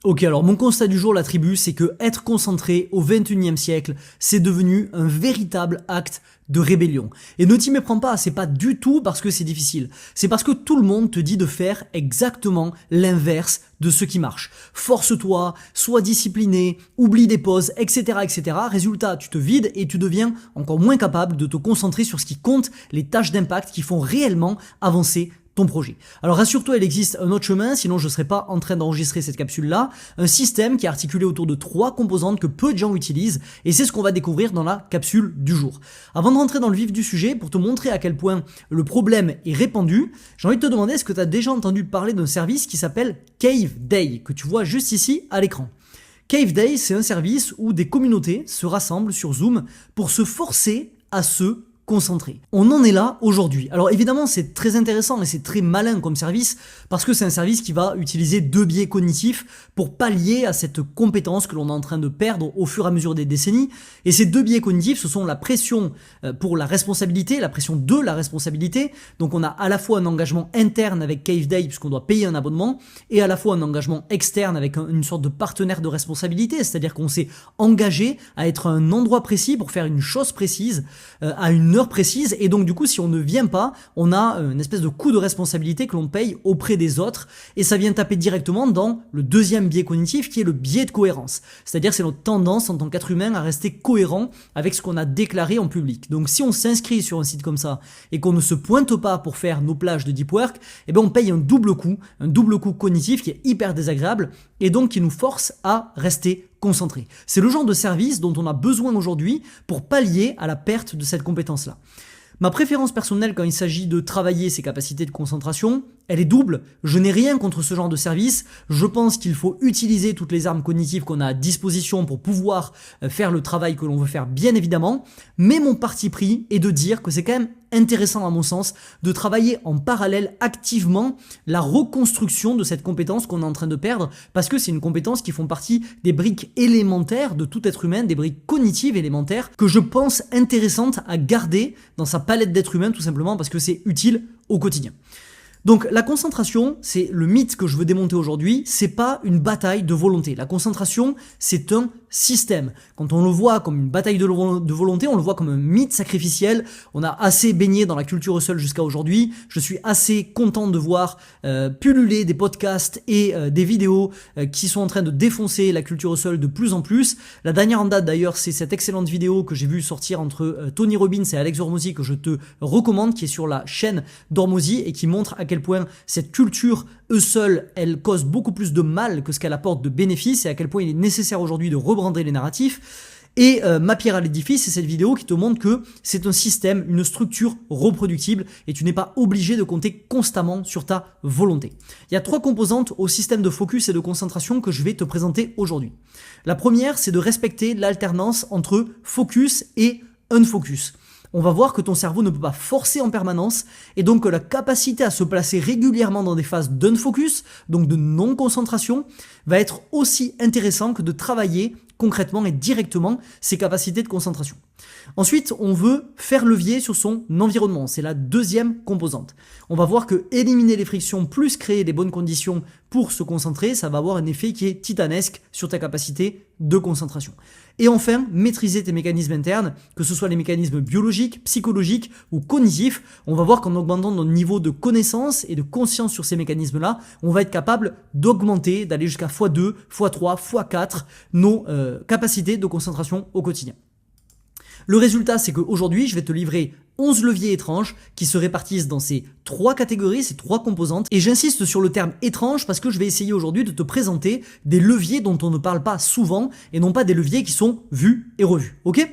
Ok, alors mon constat du jour, la tribu, c'est que être concentré au 21e siècle, c'est devenu un véritable acte de rébellion. Et ne t'y méprends pas, c'est pas du tout parce que c'est difficile. C'est parce que tout le monde te dit de faire exactement l'inverse de ce qui marche. Force-toi, sois discipliné, oublie des pauses, etc., etc. Résultat, tu te vides et tu deviens encore moins capable de te concentrer sur ce qui compte, les tâches d'impact qui font réellement avancer ton projet. Alors rassure-toi, il existe un autre chemin, sinon je ne serais pas en train d'enregistrer cette capsule-là, un système qui est articulé autour de 3 composantes que peu de gens utilisent, et c'est ce qu'on va découvrir dans la capsule du jour. Avant de rentrer dans le vif du sujet, pour te montrer à quel point le problème est répandu, j'ai envie de te demander est-ce que tu as déjà entendu parler d'un service qui s'appelle Cave Day, que tu vois juste ici à l'écran. Cave Day, c'est un service où des communautés se rassemblent sur Zoom pour se forcer à se concentré. On en est là aujourd'hui. Alors évidemment, c'est très intéressant et c'est très malin comme service parce que c'est un service qui va utiliser 2 biais cognitifs pour pallier à cette compétence que l'on est en train de perdre au fur et à mesure des décennies. Et ces 2 biais cognitifs, ce sont la pression pour la responsabilité, la pression de la responsabilité. Donc on a à la fois un engagement interne avec Cave Day puisqu'on doit payer un abonnement et à la fois un engagement externe avec une sorte de partenaire de responsabilité, c'est-à-dire qu'on s'est engagé à être à un endroit précis pour faire une chose précise à une heure précise, et donc du coup si on ne vient pas, on a une espèce de coût de responsabilité que l'on paye auprès des autres, et ça vient taper directement dans le deuxième biais cognitif qui est le biais de cohérence, c'est-à-dire c'est notre tendance en tant qu'être humain à rester cohérent avec ce qu'on a déclaré en public. Donc si on s'inscrit sur un site comme ça et qu'on ne se pointe pas pour faire nos plages de deep work, eh ben on paye un double coût cognitif qui est hyper désagréable et donc qui nous force à rester concentré. C'est le genre de service dont on a besoin aujourd'hui pour pallier à la perte de cette compétence-là. Ma préférence personnelle quand il s'agit de travailler ses capacités de concentration, elle est double. Je n'ai rien contre ce genre de service. Je pense qu'il faut utiliser toutes les armes cognitives qu'on a à disposition pour pouvoir faire le travail que l'on veut faire, bien évidemment. Mais mon parti pris est de dire que c'est quand même intéressant à mon sens de travailler en parallèle activement la reconstruction de cette compétence qu'on est en train de perdre parce que c'est une compétence qui font partie des briques élémentaires de tout être humain, des briques cognitives élémentaires que je pense intéressantes à garder dans sa palette d'être humain tout simplement parce que c'est utile au quotidien. Donc la concentration, c'est le mythe que je veux démonter aujourd'hui, c'est pas une bataille de volonté. La concentration, c'est un système. Quand on le voit comme une bataille de volonté, on le voit comme un mythe sacrificiel. On a assez baigné dans la culture hustle jusqu'à aujourd'hui. Je suis assez content de voir pulluler des podcasts et des vidéos qui sont en train de défoncer la culture hustle de plus en plus. La dernière en date d'ailleurs, c'est cette excellente vidéo que j'ai vue sortir entre Tony Robbins et Alex Hormozy que je te recommande, qui est sur la chaîne d'Hormozy et qui montre à quel point cette culture hustle, elle cause beaucoup plus de mal que ce qu'elle apporte de bénéfices et à quel point il est nécessaire aujourd'hui de rebrander les narratifs. Et ma pierre à l'édifice, c'est cette vidéo qui te montre que c'est un système, une structure reproductible et tu n'es pas obligé de compter constamment sur ta volonté. Il y a 3 composantes au système de focus et de concentration que je vais te présenter aujourd'hui. La première, c'est de respecter l'alternance entre focus et unfocus. On va voir que ton cerveau ne peut pas forcer en permanence et donc que la capacité à se placer régulièrement dans des phases d'unfocus, donc de non-concentration, va être aussi intéressant que de travailler concrètement et directement ses capacités de concentration. Ensuite, on veut faire levier sur son environnement, c'est la deuxième composante. On va voir que éliminer les frictions plus créer les bonnes conditions pour se concentrer, ça va avoir un effet qui est titanesque sur ta capacité de concentration. Et enfin, maîtriser tes mécanismes internes, que ce soit les mécanismes biologiques, psychologiques ou cognitifs. On va voir qu'en augmentant notre niveau de connaissance et de conscience sur ces mécanismes-là, on va être capable d'augmenter, d'aller jusqu'à x2, x3, x4 nos capacités de concentration au quotidien. Le résultat, c'est qu'aujourd'hui, je vais te livrer 11 leviers étranges qui se répartissent dans ces 3 catégories, ces 3 composantes. Et j'insiste sur le terme étrange parce que je vais essayer aujourd'hui de te présenter des leviers dont on ne parle pas souvent et non pas des leviers qui sont vus et revus. Ok ?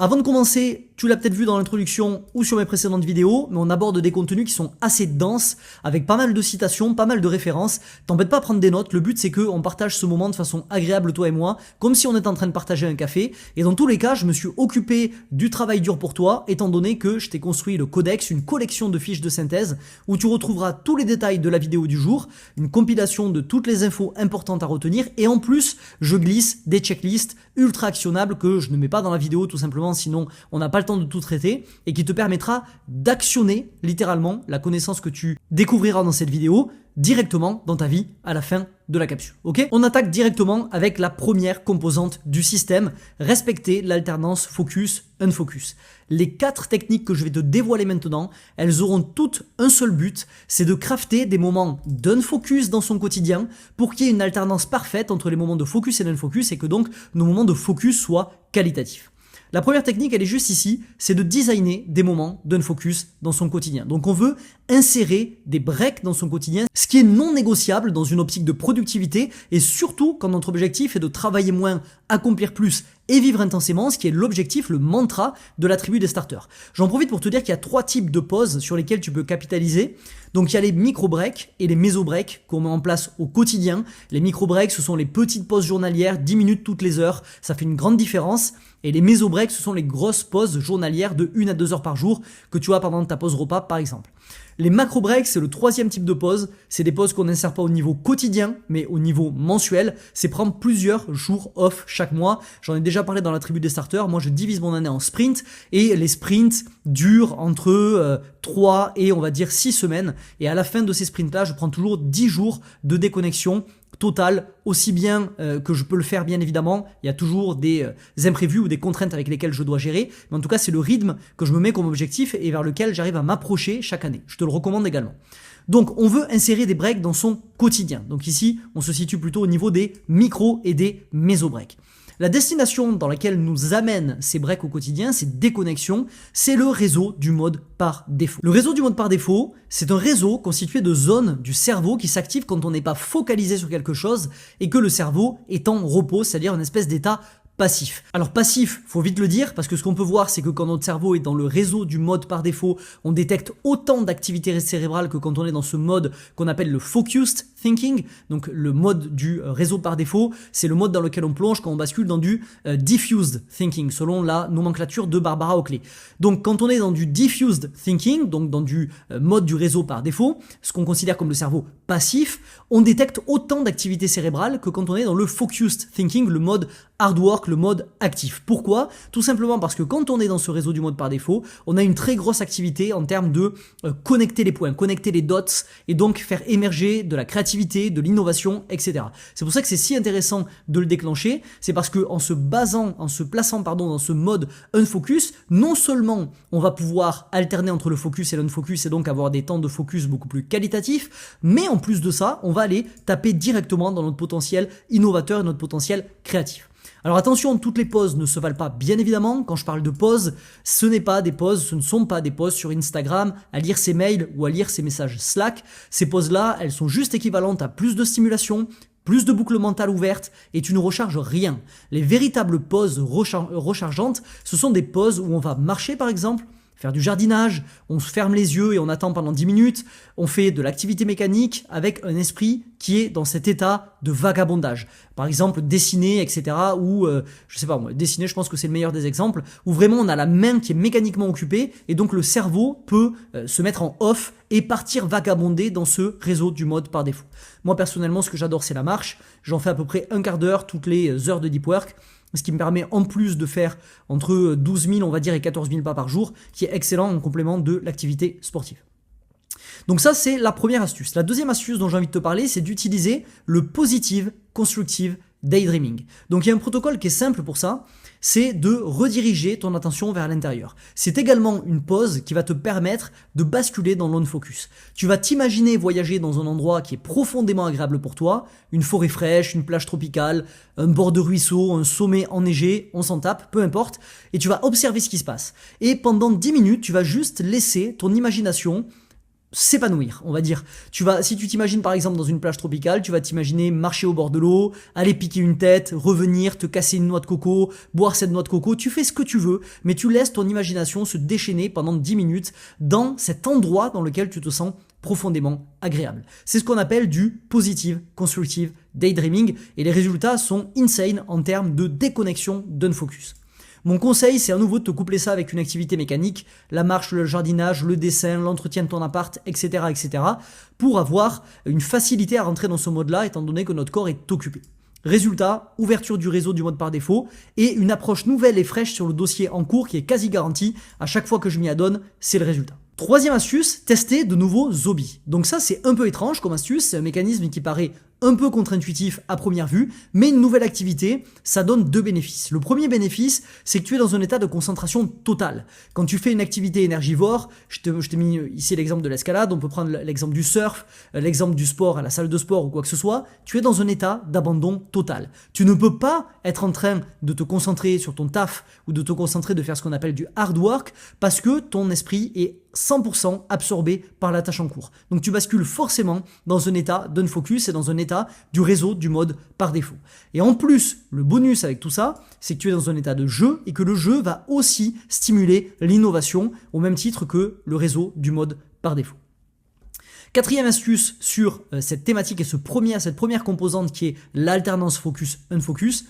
Avant de commencer, tu l'as peut-être vu dans l'introduction ou sur mes précédentes vidéos, mais on aborde des contenus qui sont assez denses, avec pas mal de citations, pas mal de références. T'embête pas à prendre des notes, le but c'est qu'on partage ce moment de façon agréable toi et moi, comme si on était en train de partager un café. Et dans tous les cas, je me suis occupé du travail dur pour toi, étant donné que je t'ai construit le codex, une collection de fiches de synthèse, où tu retrouveras tous les détails de la vidéo du jour, une compilation de toutes les infos importantes à retenir, et en plus, je glisse des checklists ultra actionnables que je ne mets pas dans la vidéo tout simplement, sinon on n'a pas le le temps de tout traiter et qui te permettra d'actionner littéralement la connaissance que tu découvriras dans cette vidéo directement dans ta vie à la fin de la capsule. Ok ? On attaque directement avec la première composante du système, respecter l'alternance focus-unfocus. Les 4 techniques que je vais te dévoiler maintenant, elles auront toutes un seul but, c'est de crafter des moments d'unfocus dans son quotidien pour qu'il y ait une alternance parfaite entre les moments de focus et d'unfocus et que donc nos moments de focus soient qualitatifs. La première technique, elle est juste ici, c'est de designer des moments d'unfocus dans son quotidien. Donc on veut insérer des breaks dans son quotidien, ce qui est non négociable dans une optique de productivité et surtout quand notre objectif est de travailler moins, accomplir plus et vivre intensément, ce qui est l'objectif, le mantra de la tribu des starters. J'en profite pour te dire qu'il y a 3 types de pauses sur lesquelles tu peux capitaliser. Donc il y a les micro-breaks et les méso-breaks qu'on met en place au quotidien. Les micro-breaks, ce sont les petites pauses journalières, 10 minutes toutes les heures, ça fait une grande différence. Et les méso-breaks, ce sont les grosses pauses journalières de 1 à 2 heures par jour que tu as pendant ta pause repas par exemple. Les macro-breaks, c'est le 3e type de pause. C'est des pauses qu'on n'insère pas au niveau quotidien, mais au niveau mensuel. C'est prendre plusieurs jours off chaque mois. J'en ai déjà parlé dans la tribu des starters. Moi, je divise mon année en sprints et les sprints durent entre 3 et on va dire 6 semaines. Et à la fin de ces sprints-là, je prends toujours 10 jours de déconnexion totale, aussi bien que je peux le faire bien évidemment. Il y a toujours des imprévus ou des contraintes avec lesquelles je dois gérer. Mais en tout cas, c'est le rythme que je me mets comme objectif et vers lequel j'arrive à m'approcher chaque année. Je te le recommande également. Donc, on veut insérer des breaks dans son quotidien. Donc ici, on se situe plutôt au niveau des micro et des méso-breaks. La destination dans laquelle nous amènent ces breaks au quotidien, ces déconnexions, c'est le réseau du mode par défaut. Le réseau du mode par défaut, c'est un réseau constitué de zones du cerveau qui s'activent quand on n'est pas focalisé sur quelque chose et que le cerveau est en repos, c'est-à-dire une espèce d'état passif. Alors passif, faut vite le dire, parce que ce qu'on peut voir, c'est que quand notre cerveau est dans le réseau du mode par défaut, on détecte autant d'activité cérébrale que quand on est dans ce mode qu'on appelle le focused thinking, donc le mode du réseau par défaut, c'est le mode dans lequel on plonge quand on bascule dans du diffused thinking, selon la nomenclature de Barbara Oakley. Donc quand on est dans du diffused thinking, donc dans du mode du réseau par défaut, ce qu'on considère comme le cerveau passif, on détecte autant d'activité cérébrale que quand on est dans le focused thinking, le mode hard work, le mode actif. Pourquoi ? Tout simplement parce que quand on est dans ce réseau du mode par défaut, on a une très grosse activité en termes de connecter les points, connecter les dots et donc faire émerger de la créativité, de l'innovation, etc. C'est pour ça que c'est si intéressant de le déclencher, c'est parce que en se plaçant dans ce mode unfocus, non seulement on va pouvoir alterner entre le focus et l'unfocus et donc avoir des temps de focus beaucoup plus qualitatifs, mais en plus de ça, on va aller taper directement dans notre potentiel innovateur et notre potentiel créatif. Alors attention, toutes les pauses ne se valent pas, bien évidemment. Quand je parle de pauses, ce ne sont pas des pauses sur Instagram, à lire ses mails ou à lire ses messages Slack. Ces pauses-là, elles sont juste équivalentes à plus de stimulation, plus de boucles mentales ouvertes et tu ne recharges rien. Les véritables pauses rechargeantes, ce sont des pauses où on va marcher par exemple, faire du jardinage, on se ferme les yeux et on attend pendant 10 minutes, on fait de l'activité mécanique avec un esprit qui est dans cet état de vagabondage. Par exemple, dessiner, etc. Ou, je sais pas moi, dessiner, je pense que c'est le meilleur des exemples, où vraiment on a la main qui est mécaniquement occupée et donc le cerveau peut se mettre en off et partir vagabonder dans ce réseau du mode par défaut. Moi personnellement, ce que j'adore, c'est la marche. J'en fais à peu près un quart d'heure toutes les heures de deep work. Ce qui me permet en plus de faire entre 12 000 on va dire et 14 000 pas par jour, qui est excellent en complément de l'activité sportive. Donc ça c'est la première astuce. La deuxième astuce dont j'ai envie de te parler, c'est d'utiliser le positive constructive daydreaming. Donc il y a un protocole qui est simple pour ça, c'est de rediriger ton attention vers l'intérieur. C'est également une pause qui va te permettre de basculer dans l'on-focus. Tu vas t'imaginer voyager dans un endroit qui est profondément agréable pour toi, une forêt fraîche, une plage tropicale, un bord de ruisseau, un sommet enneigé, on s'en tape, peu importe, et tu vas observer ce qui se passe. Et pendant 10 minutes, tu vas juste laisser ton imagination s'épanouir, on va dire. Si tu t'imagines par exemple dans une plage tropicale, tu vas t'imaginer marcher au bord de l'eau, aller piquer une tête, revenir, te casser une noix de coco, boire cette noix de coco, tu fais ce que tu veux, mais tu laisses ton imagination se déchaîner pendant 10 minutes dans cet endroit dans lequel tu te sens profondément agréable. C'est ce qu'on appelle du positive constructive daydreaming et les résultats sont insane en termes de déconnexion d'unfocus. Mon conseil, c'est à nouveau de te coupler ça avec une activité mécanique, la marche, le jardinage, le dessin, l'entretien de ton appart, etc., pour avoir une facilité à rentrer dans ce mode-là, étant donné que notre corps est occupé. Résultat, ouverture du réseau du mode par défaut et une approche nouvelle et fraîche sur le dossier en cours qui est quasi garantie. À chaque fois que je m'y adonne, c'est le résultat. Troisième astuce, tester de nouveaux hobbies. Donc ça, c'est un peu étrange comme astuce, c'est un mécanisme qui paraît un peu contre-intuitif à première vue, mais une nouvelle activité, ça donne deux bénéfices. Le premier bénéfice, c'est que tu es dans un état de concentration totale. Quand tu fais une activité énergivore, je t'ai mis ici l'exemple de l'escalade, on peut prendre l'exemple du surf, l'exemple du sport à la salle de sport ou quoi que ce soit, tu es dans un état d'abandon total. Tu ne peux pas être en train de te concentrer sur ton taf ou de te concentrer de faire ce qu'on appelle du hard work parce que ton esprit est 100% absorbé par la tâche en cours. Donc tu bascules forcément dans un état d'unfocus et dans un état du réseau du mode par défaut. Et en plus, le bonus avec tout ça, c'est que tu es dans un état de jeu et que le jeu va aussi stimuler l'innovation au même titre que le réseau du mode par défaut. Quatrième astuce sur cette thématique et cette première composante qui est l'alternance focus-unfocus,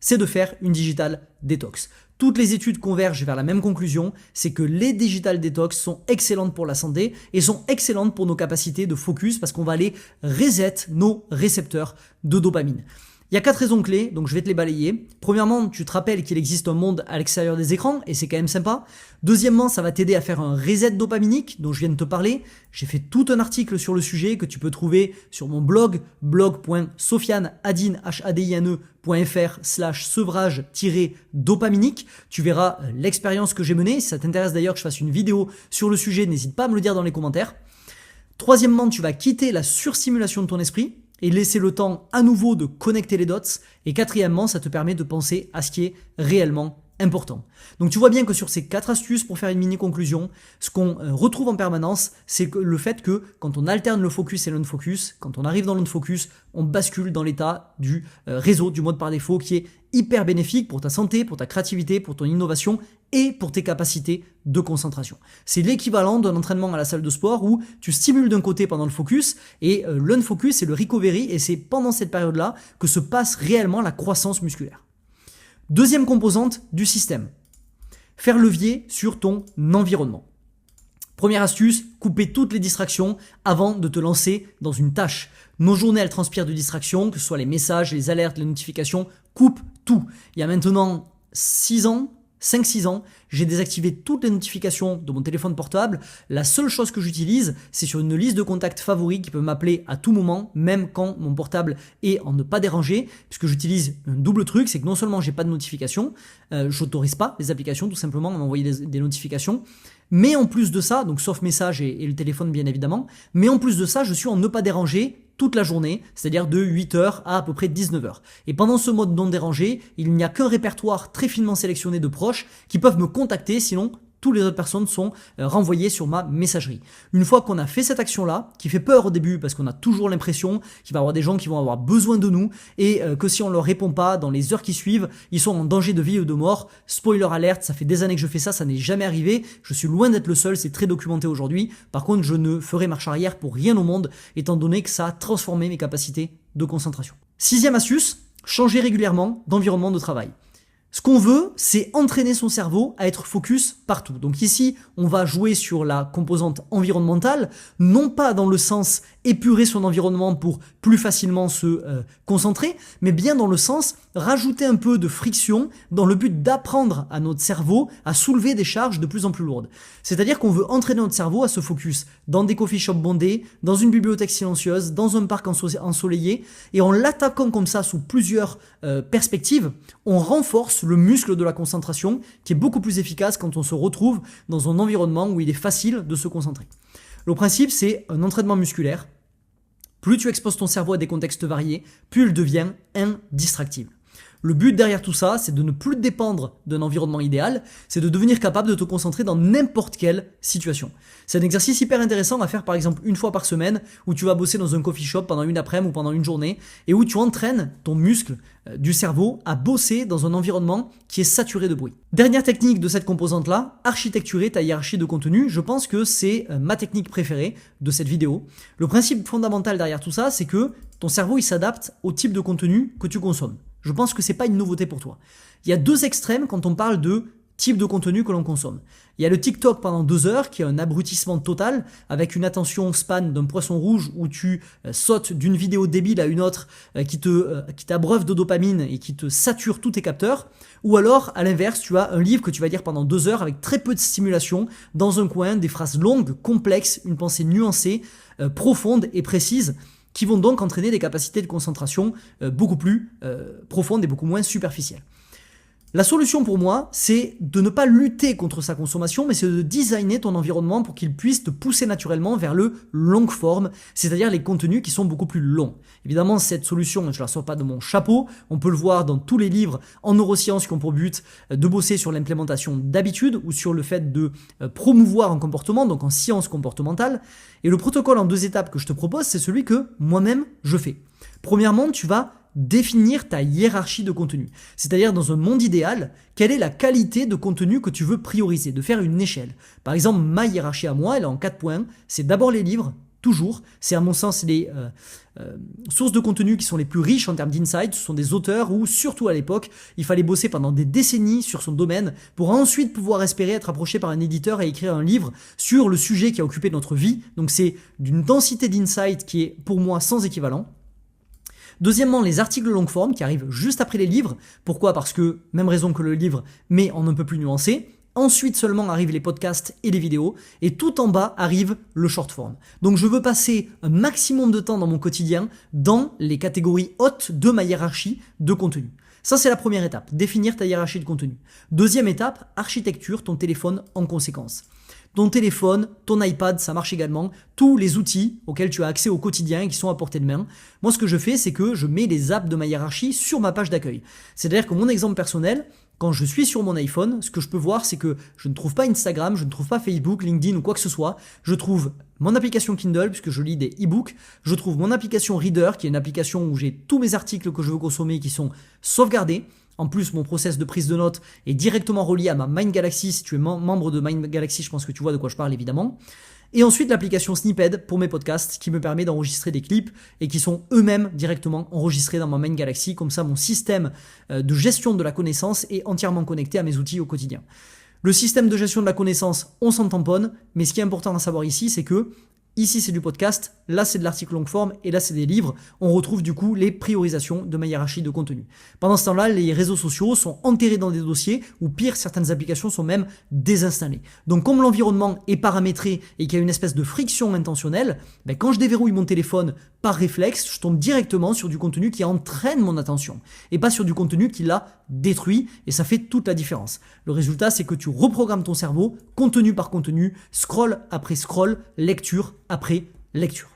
c'est de faire une digital detox. Toutes les études convergent vers la même conclusion, c'est que les digital detox sont excellentes pour la santé et sont excellentes pour nos capacités de focus parce qu'on va aller reset nos récepteurs de dopamine. Il y a 4 raisons clés, donc je vais te les balayer. Premièrement, tu te rappelles qu'il existe un monde à l'extérieur des écrans, et c'est quand même sympa. Deuxièmement, ça va t'aider à faire un reset dopaminique, dont je viens de te parler. J'ai fait tout un article sur le sujet que tu peux trouver sur mon blog, blog.sofianadine.fr/sevrage-dopaminique. Tu verras l'expérience que j'ai menée. Si ça t'intéresse d'ailleurs que je fasse une vidéo sur le sujet, n'hésite pas à me le dire dans les commentaires. Troisièmement, tu vas quitter la surstimulation de ton esprit et laisser le temps à nouveau de connecter les dots. Et quatrièmement, ça te permet de penser à ce qui est réellement important. Donc tu vois bien que sur ces 4 astuces pour faire une mini conclusion, ce qu'on retrouve en permanence, c'est que le fait que quand on alterne le focus et l'unfocus, quand on arrive dans l'unfocus, on bascule dans l'état du réseau, du mode par défaut qui est hyper bénéfique pour ta santé, pour ta créativité, pour ton innovation et pour tes capacités de concentration. C'est l'équivalent d'un entraînement à la salle de sport où tu stimules d'un côté pendant le focus et l'unfocus c'est le recovery et c'est pendant cette période-là que se passe réellement la croissance musculaire. Deuxième composante du système, faire levier sur ton environnement. Première astuce, couper toutes les distractions avant de te lancer dans une tâche. Nos journées, elles transpirent de distractions, que ce soit les messages, les alertes, les notifications, coupe tout. Il y a maintenant 5-6 ans, j'ai désactivé toutes les notifications de mon téléphone portable. La seule chose que j'utilise, c'est sur une liste de contacts favoris qui peuvent m'appeler à tout moment, même quand mon portable est en ne pas déranger, puisque j'utilise un double truc, c'est que non seulement j'ai pas de notifications, j'autorise pas les applications tout simplement à m'envoyer des notifications, mais en plus de ça, donc sauf message et le téléphone bien évidemment, mais en plus de ça, je suis en ne pas déranger toute la journée, c'est-à-dire de 8h à peu près 19h. Et pendant ce mode non dérangé, il n'y a qu'un répertoire très finement sélectionné de proches qui peuvent me contacter, sinon toutes les autres personnes sont renvoyées sur ma messagerie. Une fois qu'on a fait cette action-là, qui fait peur au début parce qu'on a toujours l'impression qu'il va y avoir des gens qui vont avoir besoin de nous et que si on leur répond pas dans les heures qui suivent, ils sont en danger de vie ou de mort. Spoiler alert, ça fait des années que je fais ça n'est jamais arrivé. Je suis loin d'être le seul, c'est très documenté aujourd'hui. Par contre, je ne ferai marche arrière pour rien au monde, étant donné que ça a transformé mes capacités de concentration. Sixième astuce, changer régulièrement d'environnement de travail. Ce qu'on veut, c'est entraîner son cerveau à être focus partout. Donc ici, on va jouer sur la composante environnementale, non pas dans le sens épurer son environnement pour plus facilement se concentrer, mais bien dans le sens rajouter un peu de friction dans le but d'apprendre à notre cerveau à soulever des charges de plus en plus lourdes. C'est-à-dire qu'on veut entraîner notre cerveau à se focus dans des coffee shops bondés, dans une bibliothèque silencieuse, dans un parc ensoleillé, et en l'attaquant comme ça sous plusieurs perspectives, on renforce le muscle de la concentration qui est beaucoup plus efficace quand on se retrouve dans un environnement où il est facile de se concentrer. Le principe, c'est un entraînement musculaire. Plus tu exposes ton cerveau à des contextes variés, plus il devient indistractible. Le but derrière tout ça, c'est de ne plus dépendre d'un environnement idéal, c'est de devenir capable de te concentrer dans n'importe quelle situation. C'est un exercice hyper intéressant à faire par exemple une fois par semaine où tu vas bosser dans un coffee shop pendant une après-midi ou pendant une journée et où tu entraînes ton muscle du cerveau à bosser dans un environnement qui est saturé de bruit. Dernière technique de cette composante-là, architecturer ta hiérarchie de contenu. Je pense que c'est ma technique préférée de cette vidéo. Le principe fondamental derrière tout ça, c'est que ton cerveau il s'adapte au type de contenu que tu consommes. Je pense que c'est pas une nouveauté pour toi. Il y a 2 extrêmes quand on parle de types de contenu que l'on consomme. Il y a le TikTok pendant 2 heures qui est un abrutissement total avec une attention span d'un poisson rouge où tu sautes d'une vidéo débile à une autre qui t'abreuve de dopamine et qui te sature tous tes capteurs. Ou alors, à l'inverse, tu as un livre que tu vas lire pendant 2 heures avec très peu de stimulation, dans un coin, des phrases longues, complexes, une pensée nuancée, profonde et précise, qui vont donc entraîner des capacités de concentration beaucoup plus profondes et beaucoup moins superficielles. La solution pour moi, c'est de ne pas lutter contre sa consommation, mais c'est de designer ton environnement pour qu'il puisse te pousser naturellement vers le long form, c'est-à-dire les contenus qui sont beaucoup plus longs. Évidemment, cette solution, je ne la sors pas de mon chapeau, on peut le voir dans tous les livres en neurosciences qui ont pour but de bosser sur l'implémentation d'habitudes ou sur le fait de promouvoir un comportement, donc en sciences comportementales. Et le protocole en 2 étapes que je te propose, c'est celui que moi-même je fais. Premièrement, tu vas définir ta hiérarchie de contenu. C'est-à-dire dans un monde idéal, quelle est la qualité de contenu que tu veux prioriser, de faire une échelle. Par exemple, ma hiérarchie à moi, elle est en 4 points. C'est d'abord les livres, toujours. C'est à mon sens les sources de contenu qui sont les plus riches en termes d'insight. Ce sont des auteurs où, surtout à l'époque, il fallait bosser pendant des décennies sur son domaine pour ensuite pouvoir espérer être approché par un éditeur et écrire un livre sur le sujet qui a occupé notre vie. Donc c'est d'une densité d'insight qui est pour moi sans équivalent. Deuxièmement, les articles long form qui arrivent juste après les livres. Pourquoi ? Parce que, même raison que le livre, mais en un peu plus nuancé. Ensuite seulement arrivent les podcasts et les vidéos. Et tout en bas arrive le short form. Donc je veux passer un maximum de temps dans mon quotidien dans les catégories hautes de ma hiérarchie de contenu. Ça, c'est la première étape, définir ta hiérarchie de contenu. Deuxième étape, architecture ton téléphone en conséquence. Ton téléphone, ton iPad, ça marche également. Tous les outils auxquels tu as accès au quotidien et qui sont à portée de main. Moi, ce que je fais, c'est que je mets les apps de ma hiérarchie sur ma page d'accueil. C'est-à-dire que mon exemple personnel, quand je suis sur mon iPhone, ce que je peux voir, c'est que je ne trouve pas Instagram, je ne trouve pas Facebook, LinkedIn ou quoi que ce soit. Je trouve mon application Kindle, puisque je lis des e-books. Je trouve mon application Reader, qui est une application où j'ai tous mes articles que je veux consommer qui sont sauvegardés. En plus, mon process de prise de notes est directement relié à ma Mind Galaxy. Si tu es membre de Mind Galaxy, je pense que tu vois de quoi je parle évidemment. Et ensuite, l'application Snipped pour mes podcasts qui me permet d'enregistrer des clips et qui sont eux-mêmes directement enregistrés dans ma Mind Galaxy. Comme ça, mon système de gestion de la connaissance est entièrement connecté à mes outils au quotidien. Le système de gestion de la connaissance, on s'en tamponne, mais ce qui est important à savoir ici, c'est que ici, c'est du podcast, là, c'est de l'article long form, et là, c'est des livres. On retrouve du coup les priorisations de ma hiérarchie de contenu. Pendant ce temps-là, les réseaux sociaux sont enterrés dans des dossiers, ou pire, certaines applications sont même désinstallées. Donc, comme l'environnement est paramétré et qu'il y a une espèce de friction intentionnelle, quand je déverrouille mon téléphone par réflexe, je tombe directement sur du contenu qui entraîne mon attention, et pas sur du contenu qui l'a détruit, et ça fait toute la différence. Le résultat, c'est que tu reprogrammes ton cerveau, contenu par contenu, scroll après scroll, lecture après lecture.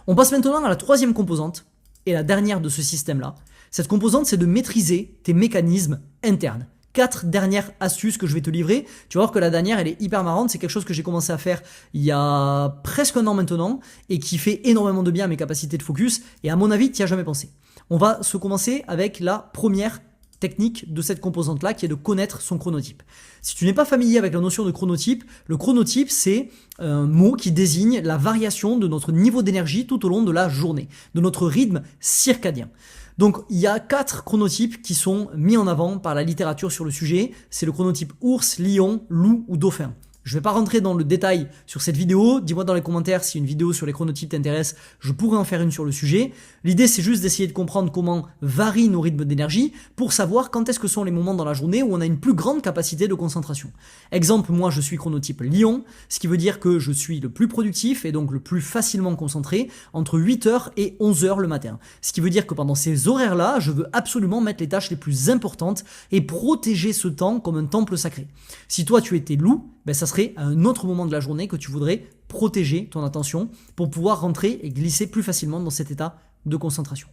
On passe maintenant à la troisième composante, et la dernière de ce système-là. Cette composante, c'est de maîtriser tes mécanismes internes. 4 dernières astuces que je vais te livrer. Tu vas voir que la dernière, elle est hyper marrante. C'est quelque chose que j'ai commencé à faire il y a presque un an maintenant et qui fait énormément de bien à mes capacités de focus. Et à mon avis, tu n'y as jamais pensé. On va se commencer avec la première technique de cette composante-là qui est de connaître son chronotype. Si tu n'es pas familier avec la notion de chronotype, le chronotype, c'est un mot qui désigne la variation de notre niveau d'énergie tout au long de la journée, de notre rythme circadien. Donc, il y a 4 chronotypes qui sont mis en avant par la littérature sur le sujet. C'est le chronotype ours, lion, loup ou dauphin. Je ne vais pas rentrer dans le détail sur cette vidéo. Dis-moi dans les commentaires si une vidéo sur les chronotypes t'intéresse. Je pourrais en faire une sur le sujet. L'idée, c'est juste d'essayer de comprendre comment varient nos rythmes d'énergie pour savoir quand est-ce que sont les moments dans la journée où on a une plus grande capacité de concentration. Exemple, moi, je suis chronotype lion, ce qui veut dire que je suis le plus productif et donc le plus facilement concentré entre 8h et 11h le matin. Ce qui veut dire que pendant ces horaires-là, je veux absolument mettre les tâches les plus importantes et protéger ce temps comme un temple sacré. Si toi, tu étais loup, ça serait à un autre moment de la journée que tu voudrais protéger ton attention pour pouvoir rentrer et glisser plus facilement dans cet état de concentration.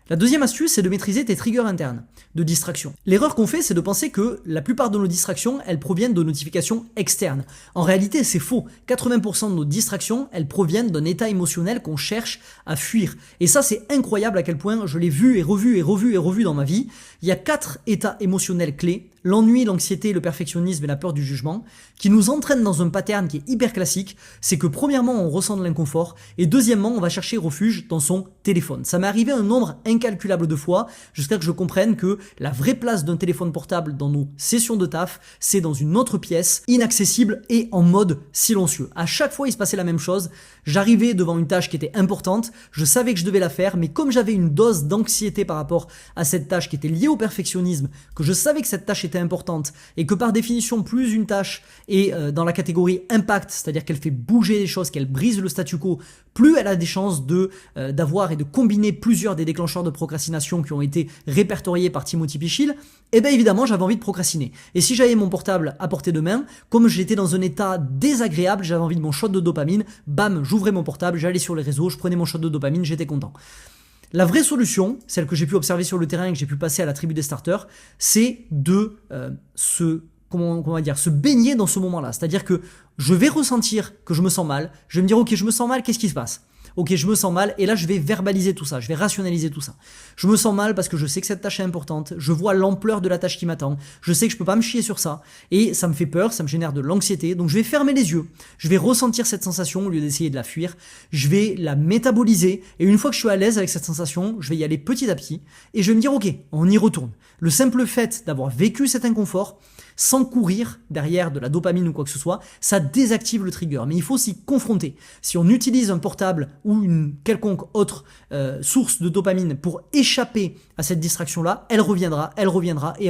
La deuxième astuce, c'est de maîtriser tes triggers internes de distraction. L'erreur qu'on fait, c'est de penser que la plupart de nos distractions, elles proviennent de notifications externes. En réalité, c'est faux. 80% de nos distractions, elles proviennent d'un état émotionnel qu'on cherche à fuir. Et ça, c'est incroyable à quel point je l'ai vu et revu dans ma vie. Il y a 4 états émotionnels clés. l'ennui, l'anxiété, le perfectionnisme et la peur du jugement, qui nous entraînent dans un pattern qui est hyper classique. C'est que premièrement, on ressent de l'inconfort, et deuxièmement, on va chercher refuge dans son téléphone. Ça m'est arrivé un nombre incalculable de fois, jusqu'à que je comprenne que la vraie place d'un téléphone portable dans nos sessions de taf, c'est dans une autre pièce, inaccessible et en mode silencieux. À chaque fois, il se passait la même chose. J'arrivais devant une tâche qui était importante, je savais que je devais la faire, mais comme j'avais une dose d'anxiété par rapport à cette tâche qui était liée au perfectionnisme, que je savais que cette tâche était importante, et que par définition, plus une tâche est dans la catégorie impact, c'est-à-dire qu'elle fait bouger les choses, qu'elle brise le statu quo, plus elle a des chances d'avoir et de combiner plusieurs des déclencheurs de procrastination qui ont été répertoriés par Timothy Pichil, et bien évidemment j'avais envie de procrastiner. Et si j'avais mon portable à portée de main, comme j'étais dans un état désagréable, j'avais envie de mon shot de dopamine, bam, j'ouvrais mon portable, j'allais sur les réseaux, je prenais mon shot de dopamine, j'étais content. La vraie solution, celle que j'ai pu observer sur le terrain et que j'ai pu passer à la tribu des starters, c'est de se baigner dans ce moment-là. C'est-à-dire que je vais ressentir que je me sens mal, je vais me dire ok, je me sens mal, qu'est-ce qui se passe ? Ok, je me sens mal, et là je vais verbaliser tout ça, je vais rationaliser tout ça. Je me sens mal parce que je sais que cette tâche est importante, je vois l'ampleur de la tâche qui m'attend, je sais que je peux pas me chier sur ça, et ça me fait peur, ça me génère de l'anxiété, donc je vais fermer les yeux, je vais ressentir cette sensation au lieu d'essayer de la fuir, je vais la métaboliser, et une fois que je suis à l'aise avec cette sensation, je vais y aller petit à petit, et je vais me dire ok, on y retourne. Le simple fait d'avoir vécu cet inconfort, sans courir derrière de la dopamine ou quoi que ce soit, ça désactive le trigger. Mais il faut s'y confronter. Si on utilise un portable ou une quelconque autre source de dopamine pour échapper à cette distraction-là, elle reviendra et elle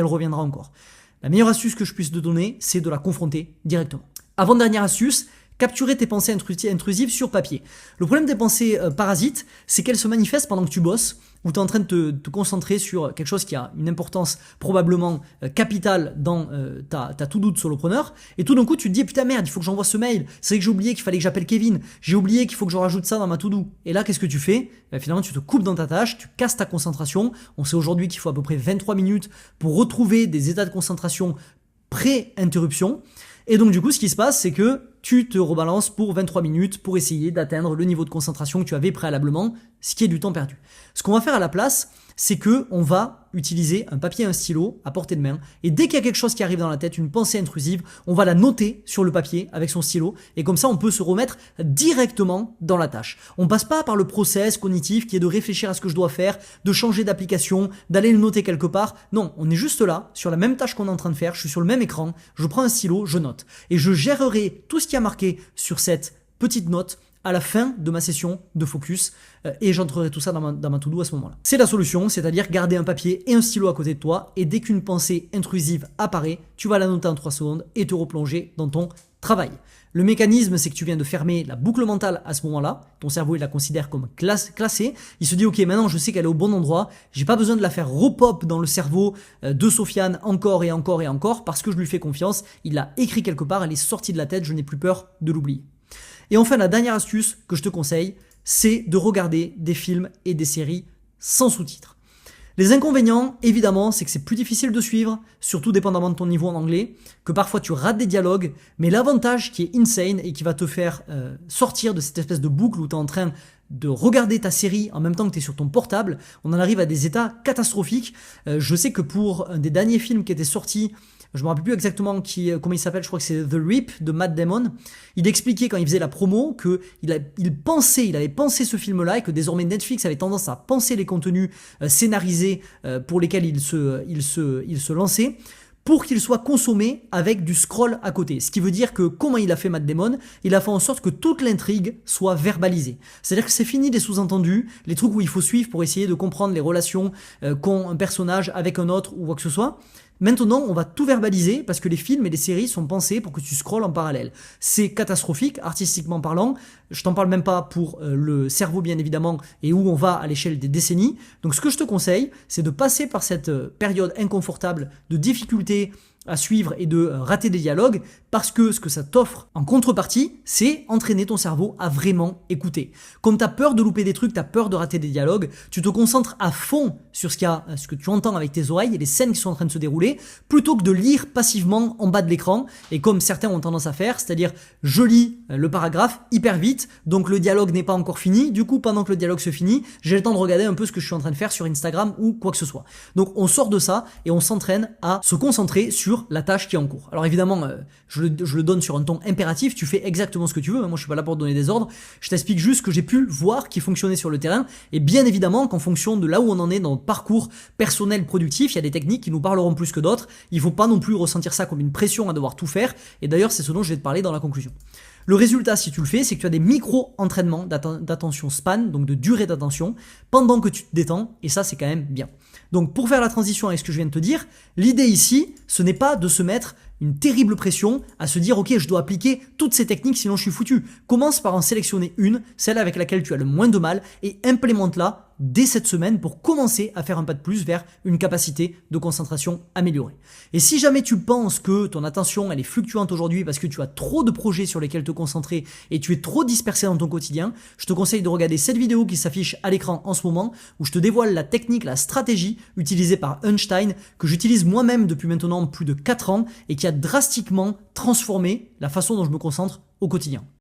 reviendra encore. La meilleure astuce que je puisse te donner, c'est de la confronter directement. Avant-dernière astuce, capturer tes pensées intrusives sur papier. Le problème des pensées parasites, c'est qu'elles se manifestent pendant que tu bosses, ou tu es en train de te concentrer sur quelque chose qui a une importance probablement capitale dans ta to-do de solopreneur, et tout d'un coup tu te dis putain merde, il faut que j'envoie ce mail, c'est vrai que j'ai oublié qu'il fallait que j'appelle Kevin, j'ai oublié qu'il faut que je rajoute ça dans ma to-do. Et là qu'est-ce que tu fais ? Finalement tu te coupes dans ta tâche, tu casses ta concentration. On sait aujourd'hui qu'il faut à peu près 23 minutes pour retrouver des états de concentration pré-interruption. Et donc du coup ce qui se passe, c'est que tu te rebalances pour 23 minutes pour essayer d'atteindre le niveau de concentration que tu avais préalablement, ce qui est du temps perdu. Ce qu'on va faire à la place, c'est que on va utiliser un papier et un stylo à portée de main, et dès qu'il y a quelque chose qui arrive dans la tête, une pensée intrusive, on va la noter sur le papier avec son stylo, et comme ça on peut se remettre directement dans la tâche. On passe pas par le process cognitif qui est de réfléchir à ce que je dois faire, de changer d'application, d'aller le noter quelque part. Non, on est juste là, sur la même tâche qu'on est en train de faire, je suis sur le même écran, je prends un stylo, je note, et je gérerai tout ce qui a marqué sur cette petite note à la fin de ma session de focus, et j'entrerai tout ça dans ma to-do à ce moment-là. C'est la solution, c'est-à-dire garder un papier et un stylo à côté de toi, et dès qu'une pensée intrusive apparaît, tu vas la noter en 3 secondes et te replonger dans ton travail. Le mécanisme, c'est que tu viens de fermer la boucle mentale à ce moment-là, ton cerveau il la considère comme classée, il se dit ok, maintenant je sais qu'elle est au bon endroit, j'ai pas besoin de la faire repop dans le cerveau de Sofiane encore et encore et encore, parce que je lui fais confiance, il l'a écrit quelque part, elle est sortie de la tête, je n'ai plus peur de l'oublier. Et enfin, la dernière astuce que je te conseille, c'est de regarder des films et des séries sans sous-titres. Les inconvénients, évidemment, c'est que c'est plus difficile de suivre, surtout dépendamment de ton niveau en anglais, que parfois tu rates des dialogues, mais l'avantage qui est insane et qui va te faire sortir de cette espèce de boucle où tu es en train de regarder ta série en même temps que tu es sur ton portable, on en arrive à des états catastrophiques. Je sais que pour un des derniers films qui était sorti, je me rappelle plus exactement comment il s'appelle, je crois que c'est The Rip de Matt Damon. Il expliquait quand il faisait la promo que il avait pensé ce film-là, et que désormais Netflix avait tendance à penser les contenus scénarisés pour lesquels il se lançait, pour qu'il soit consommé avec du scroll à côté. Ce qui veut dire que comment il a fait Matt Damon, il a fait en sorte que toute l'intrigue soit verbalisée. C'est-à-dire que c'est fini des sous-entendus, les trucs où il faut suivre pour essayer de comprendre les relations qu'ont un personnage avec un autre ou quoi que ce soit. Maintenant, on va tout verbaliser parce que les films et les séries sont pensés pour que tu scrolles en parallèle. C'est catastrophique, artistiquement parlant. Je t'en parle même pas pour le cerveau, bien évidemment, et où on va à l'échelle des décennies. Donc, ce que je te conseille, c'est de passer par cette période inconfortable de difficulté à suivre et de rater des dialogues, parce que ce que ça t'offre en contrepartie, c'est entraîner ton cerveau à vraiment écouter. Comme tu as peur de louper des trucs, tu as peur de rater des dialogues, tu te concentres à fond sur ce que tu entends avec tes oreilles et les scènes qui sont en train de se dérouler, plutôt que de lire passivement en bas de l'écran, et comme certains ont tendance à faire, c'est-à-dire je lis le paragraphe hyper vite, donc le dialogue n'est pas encore fini, du coup pendant que le dialogue se finit, j'ai le temps de regarder un peu ce que je suis en train de faire sur Instagram ou quoi que ce soit. Donc on sort de ça et on s'entraîne à se concentrer sur la tâche qui est en cours. Alors évidemment, je le donne sur un ton impératif, tu fais exactement ce que tu veux, moi je suis pas là pour te donner des ordres, je t'explique juste ce que j'ai pu voir qui fonctionnait sur le terrain, et bien évidemment qu'en fonction de là où on en est dans notre parcours personnel productif, il y a des techniques qui nous parleront plus que d'autres, il faut pas non plus ressentir ça comme une pression à devoir tout faire, et d'ailleurs c'est ce dont je vais te parler dans la conclusion. Le résultat, si tu le fais, c'est que tu as des micro-entraînements d'attention span, donc de durée d'attention, pendant que tu te détends, et ça c'est quand même bien. Donc pour faire la transition avec ce que je viens de te dire, l'idée ici, ce n'est pas de se mettre une terrible pression à se dire ok, je dois appliquer toutes ces techniques sinon je suis foutu. Commence par en sélectionner une, celle avec laquelle tu as le moins de mal, et implémente-la dès cette semaine pour commencer à faire un pas de plus vers une capacité de concentration améliorée. Et si jamais tu penses que ton attention elle est fluctuante aujourd'hui parce que tu as trop de projets sur lesquels te concentrer et tu es trop dispersé dans ton quotidien, je te conseille de regarder cette vidéo qui s'affiche à l'écran en ce moment où je te dévoile la technique, la stratégie utilisée par Einstein que j'utilise moi-même depuis maintenant plus de 4 ans et qui a drastiquement transformé la façon dont je me concentre au quotidien.